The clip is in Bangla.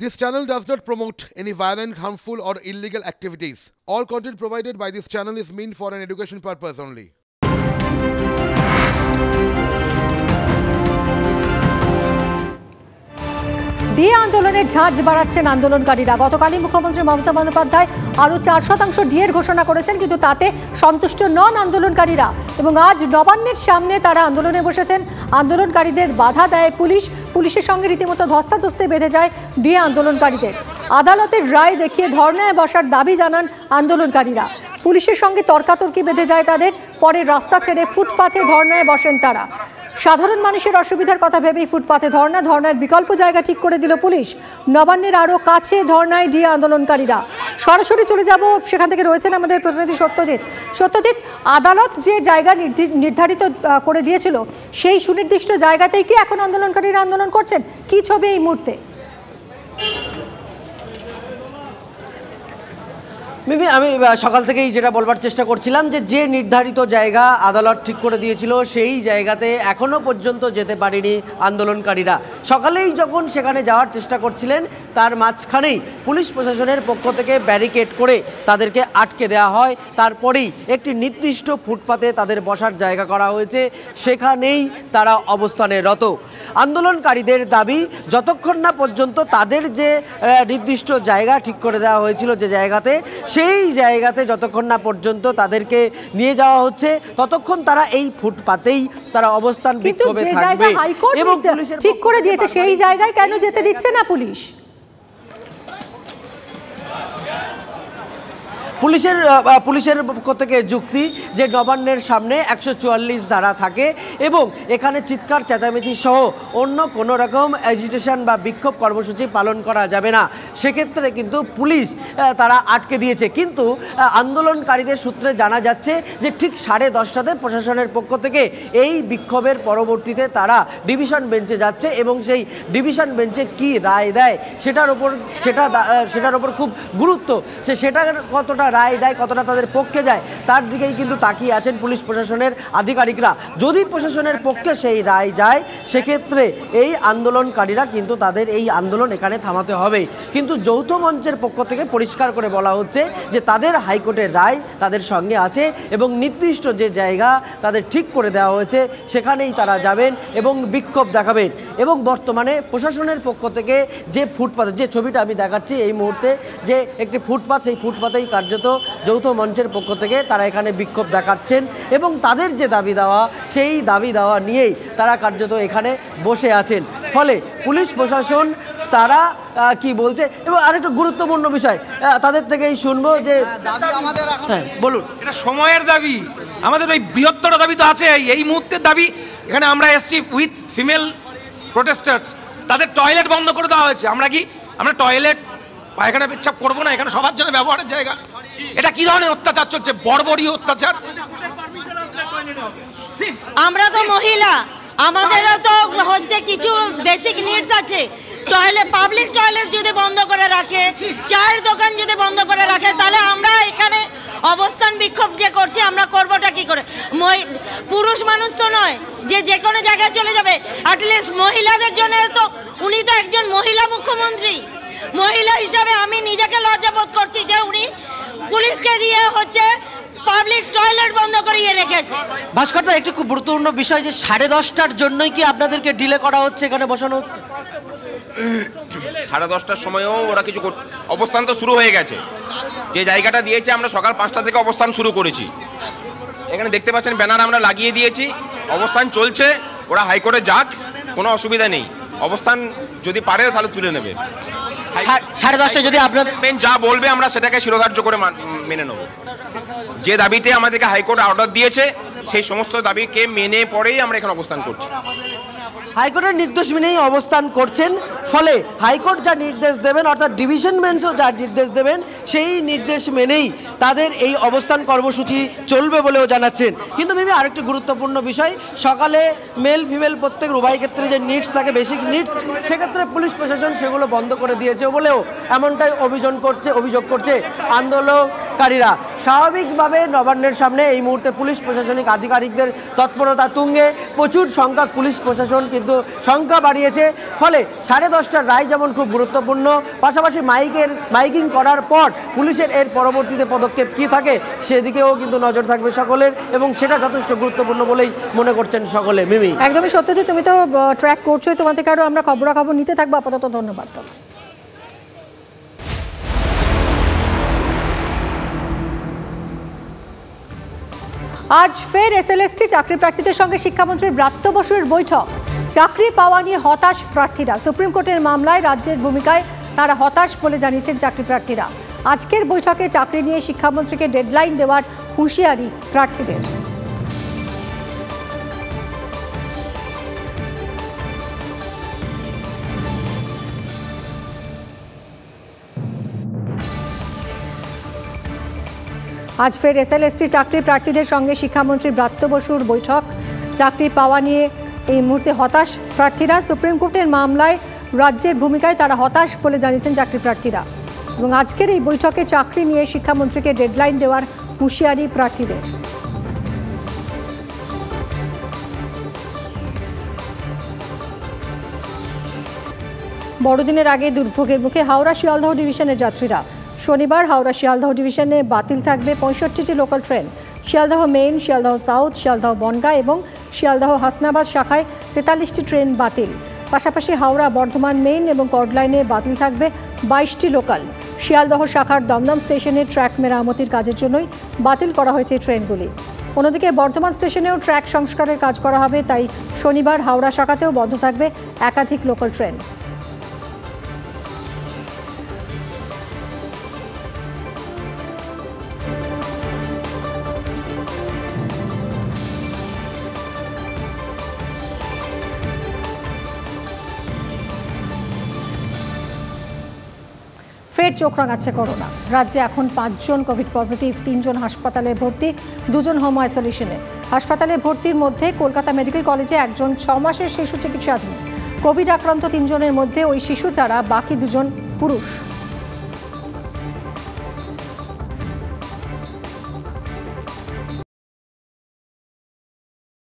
This channel does not promote any violent, harmful, or illegal activities. All content provided by this channel is meant for an education purpose only. DA আন্দোলনের ঝাঁজ বাড়াচ্ছেন আন্দোলনকারীরা। গতকালই মুখ্যমন্ত্রী মমতা বন্দ্যোপাধ্যায় আরও 4% ডিএর ঘোষণা করেছেন, কিন্তু তাতে সন্তুষ্ট নন আন্দোলনকারীরা এবং আজ নবান্নের সামনে তারা আন্দোলনে বসেছেন। আন্দোলনকারীদের বাধা দেয় পুলিশের সঙ্গে রীতিমতো ধস্তাধস্তি বেঁধে যায় ডিএ আন্দোলনকারীদের। আদালতের রায় দেখিয়ে ধর্নায় বসার দাবি জানান আন্দোলনকারীরা। পুলিশের সঙ্গে তর্কাতর্কি বেঁধে যায় তাদের, পরে রাস্তা ছেড়ে ফুটপাথে ধর্নায় বসেন তারা। সাধারণ মানুষের অসুবিধার কথা ভেবেই ফুটপাথে ধর্নার বিকল্প জায়গা ঠিক করে দিল পুলিশ। নবান্নের আরও কাছে ধর্নায় ডিএ আন্দোলনকারীরা। সরাসরি চলে যাব, সেখান থেকে রয়েছেন আমাদের প্রতিনিধি সত্যজিৎ। আদালত যে জায়গা নির্ধারিত করে দিয়েছিল সেই সুনির্দিষ্ট জায়গাতেই কি এখন আন্দোলনকারীরা আন্দোলন করছেন? কি ছবি এই মুহূর্তে? মিমি, আমি সকাল থেকেই যেটা বলবার চেষ্টা করছিলাম যে নির্ধারিত জায়গা আদালত ঠিক করে দিয়েছিল সেই জায়গাতে এখনও পর্যন্ত যেতে পারেনি আন্দোলনকারীরা। সকালেই যখন সেখানে যাওয়ার চেষ্টা করছিলেন তার মাঝখানেই পুলিশ প্রশাসনের পক্ষ থেকে ব্যারিকেড করে তাদেরকে আটকে দেওয়া হয়। তারপরেই একটি নির্দিষ্ট ফুটপাতে তাদের বসার জায়গা করা হয়েছে, সেখানেই তারা অবস্থানে রত। আন্দোলনকারীদের দাবি, যতক্ষণ না পর্যন্ত তাদের যে নির্দিষ্ট জায়গা ঠিক করে দেওয়া হয়েছিল যে জায়গাতে, সেই জায়গাতে যতক্ষণ না পর্যন্ত তাদেরকে নিয়ে যাওয়া হচ্ছে ততক্ষণ তারা এই ফুটপাতেই তারা অবস্থান বিক্ষোভে থাকবে। এবং পুলিশের ঠিক করে দিয়েছে সেই জায়গায় কেন যেতে দিচ্ছে না পুলিশ? পুলিশের পক্ষ থেকে যুক্তি যে নবান্নের সামনে 144 ধারা থাকে এবং এখানে চিৎকার চেঁচামেচি সহ অন্য কোনো রকম অ্যাজিটেশন বা বিক্ষোভ কর্মসূচি পালন করা যাবে না। সেক্ষেত্রে কিন্তু পুলিশ তারা আটকে দিয়েছে। কিন্তু আন্দোলনকারীদের সূত্রে জানা যাচ্ছে যে ঠিক 10:30টাতে প্রশাসনের পক্ষ থেকে এই বিক্ষোভের পরবর্তীতে তারা ডিভিশন বেঞ্চে যাচ্ছে এবং সেই ডিভিশন বেঞ্চে কি রায় দেয় সেটার ওপর খুব গুরুত্ব। সেটার কতটা রায় দেয়, কতটা তাদের পক্ষে যায়, তার দিকেই কিন্তু তাকিয়ে আছেন পুলিশ প্রশাসনের আধিকারিকরা। যদি প্রশাসনের পক্ষে সেই রায় যায় সেক্ষেত্রে এই আন্দোলনকারীরা কিন্তু তাদের এই আন্দোলন এখানে থামাতে হবে। কিন্তু যৌথ মঞ্চের পক্ষ থেকে পরিষ্কার করে বলা হচ্ছে যে তাদের হাইকোর্টের রায় তাদের সঙ্গে আছে এবং নির্দিষ্ট যে জায়গা তাদের ঠিক করে দেওয়া হয়েছে সেখানেই তারা যাবেন এবং বিক্ষোভ দেখাবেন। এবং বর্তমানে প্রশাসনের পক্ষ থেকে যে ফুটপাথে, যে ছবিটা আমি দেখাচ্ছি এই মুহূর্তে, যে একটি ফুটপাথ, সেই ফুটপাথেই কার্যত যৌথ মঞ্চের পক্ষ থেকে তারা এখানে বিক্ষোভ দেখাচ্ছেন এবং তাদের যে দাবি দেওয়া সেই দাবি দেওয়া নিয়েই তারা কার্যত এখানে বসে আছেন। ফলে পুলিশ প্রশাসন তারা কি বলছে এবং আরেকটা গুরুত্বপূর্ণ বিষয় তাদের থেকেই শুনবো যে হ্যাঁ বলুন। এটা সময়ের দাবি, আমাদের ওই বৃহত্তর দাবি তো আছে, এই মুহূর্তের দাবি। এখানে আমরা এসছি উইথ ফিমেল প্রোটেস্টার্স, তাদের টয়লেট বন্ধ করে দেওয়া হয়েছে। আমরা টয়লেট পায়খানা পেচ্ছাপ করবো না, এখানে সবার জন্য ব্যবহারের জায়গা। এটা কি ধরনের অত্যাচার চলছে? বর্বরী অত্যাচার। আমরা তো মহিলা, আমাদেরও তো হচ্ছে কিছু বেসিক নিডস আছে। টয়লেট, পাবলিক টয়লেট যদি বন্ধ করে রাখে, চায়ের দোকান যদি বন্ধ করে রাখে, তাহলে আমরা এখানে অবস্থান বিক্ষোভ যে করছি আমরা করবোটা কি করে? পুরুষ মানুষ তো নয় যে কোনো জায়গায় চলে যাবে। অ্যাটলিস্ট মহিলাদের জন্য তো, উনি তো একজন মহিলা মুখ্যমন্ত্রী। মহিলা হিসাবে আমি নিজেকে লজ্জাবোধ করছি যে উনি পুলিশকে দিয়ে হচ্ছে পাবলিক টয়লেট বন্ধ করিয়ে রেখেছে। ভাস্করদা, একটি খুব গুরুত্বপূর্ণ বিষয় যে 10:30টার জন্যই কি আপনাদেরকে ডিলে করা হচ্ছে, এখানে বসানো হচ্ছে? 10:30টার সময়ও ওরা কিছু অবস্থান তো শুরু হয়ে গেছে। যে জায়গাটা দিয়েছে আমরা সকাল 5টা থেকে অবস্থান শুরু করেছি। এখানে দেখতে পাচ্ছেন ব্যানার আমরা লাগিয়ে দিয়েছি, অবস্থান চলছে। ওরা হাইকোর্টে যাক, কোনো অসুবিধা নেই। অবস্থান যদি পারে তাহলে তুলে নেবে। 10:30টায় যদি আপনাদের যা বলবে আমরা সেটাকে শিরোধার্য করে মেনে নেব। যে দাবিতে আমাদেরকে হাইকোর্ট অর্ডার দিয়েছে সেই সমস্ত দাবিকে মেনে পরেই আমরা এখানে অবস্থান করছি। হাইকোর্টের নির্দেশ মেনেই অবস্থান করছেন। ফলে হাইকোর্ট যা নির্দেশ দেবেন, অর্থাৎ ডিভিশন বেঞ্চও যা নির্দেশ দেবেন, সেই নির্দেশ মেনেই তাদের এই অবস্থান কর্মসূচি চলবে বলেও জানাচ্ছেন। কিন্তু মিমি, আরেকটি গুরুত্বপূর্ণ বিষয়, সকালে মেল ফিমেল প্রত্যেকের উভয় ক্ষেত্রে যে নিডস থাকে, বেসিক নিডস, সেক্ষেত্রে পুলিশ প্রশাসন সেগুলো বন্ধ করে দিয়েছে বলেও এমনটাই অভিযোগ করছে আন্দোলন আন্দোলনকারীরা। স্বাভাবিকভাবে নবান্নের সামনে এই মুহূর্তে পুলিশ প্রশাসনিক আধিকারিকদের তৎপরতা তুঙ্গে, প্রচুর সংখ্যক পুলিশ প্রশাসন কিন্তু সংখ্যা বাড়িয়েছে। ফলে 10:30টার রায় যেমন খুব গুরুত্বপূর্ণ, পাশাপাশি মাইকিং করার পর পুলিশের এর পরবর্তীতে পদক্ষেপ কী থাকে সেদিকেও কিন্তু নজর থাকবে সকলের, এবং সেটা যথেষ্ট গুরুত্বপূর্ণ বলেই মনে করছেন সকলে। মিমি, একদমই সত্যজিৎ, তুমি তো ট্র্যাক করছোই, তোমার থেকে আরও আমরা খবরাখবর নিতে থাকবো। আপাতত ধন্যবাদ। আজ ফের এসএলএসটি চাকরি প্রার্থীদের সঙ্গে শিক্ষামন্ত্রীর ব্রাত্য বসুর বৈঠক। চাকরি পাওয়া নিয়ে হতাশ প্রার্থীরা। সুপ্রিম কোর্টের মামলায় রাজ্যের ভূমিকায় তারা হতাশ বলে জানিয়েছেন চাকরি প্রার্থীরা। আজকের বৈঠকে চাকরি নিয়ে শিক্ষামন্ত্রীকে ডেডলাইন দেওয়ার হুঁশিয়ারি প্রার্থীদের। আজ ফের এসএলএসটি চাকরি প্রার্থীদের সঙ্গে শিক্ষামন্ত্রী ব্রাত্য বসুর বৈঠক। চাকরি পাওয়া নিয়ে এই মুহূর্তে হতাশ প্রার্থীরা। সুপ্রিম কোর্টের মামলায় রাজ্যের ভূমিকায় তারা হতাশ বলে জানিয়েছেন চাকরি প্রার্থীরা, এবং আজকের এই বৈঠকে চাকরি নিয়ে শিক্ষামন্ত্রীকে ডেডলাইন দেওয়ার হুঁশিয়ারি প্রার্থীদের। বড়দিনের আগে দুর্ভোগের মুখে হাওড়া শিয়ালদহ ডিভিশনের যাত্রীরা। শনিবার হাওড়া শিয়ালদহ ডিভিশনে বাতিল থাকবে 65টি local train. Sealdah main, Sealdah south, Sealdah Bongaon এবং শিয়ালদহ হাসনাবাদ শাখায় 43টি ট্রেন বাতিল। পাশাপাশি হাওড়া বর্ধমান মেইন এবং কর্ড লাইনে বাতিল থাকবে 22টি লোকাল। শিয়ালদহ শাখার দমদম স্টেশনে ট্র্যাক মেরামতির কাজের জন্যই বাতিল করা হয়েছে ট্রেনগুলি। অন্যদিকে বর্ধমান স্টেশনেও ট্র্যাক সংস্কারের কাজ করা হবে, তাই শনিবার হাওড়া শাখাতেও বন্ধ থাকবে একাধিক লোকাল ট্রেন। ফের চোখ রাঙাচ্ছে করোনা। রাজ্যে এখন 5 জন কোভিড পজিটিভ, 3 জন হাসপাতালে ভর্তি, 2 জন হোম আইসোলেশনে। হাসপাতালে ভর্তির মধ্যে কলকাতা মেডিকেল কলেজে একজন 6 মাসের শিশু চিকিৎসাধীন। কোভিড আক্রান্ত 3 জনের মধ্যে ওই শিশু ছাড়া বাকি 2 জন পুরুষ।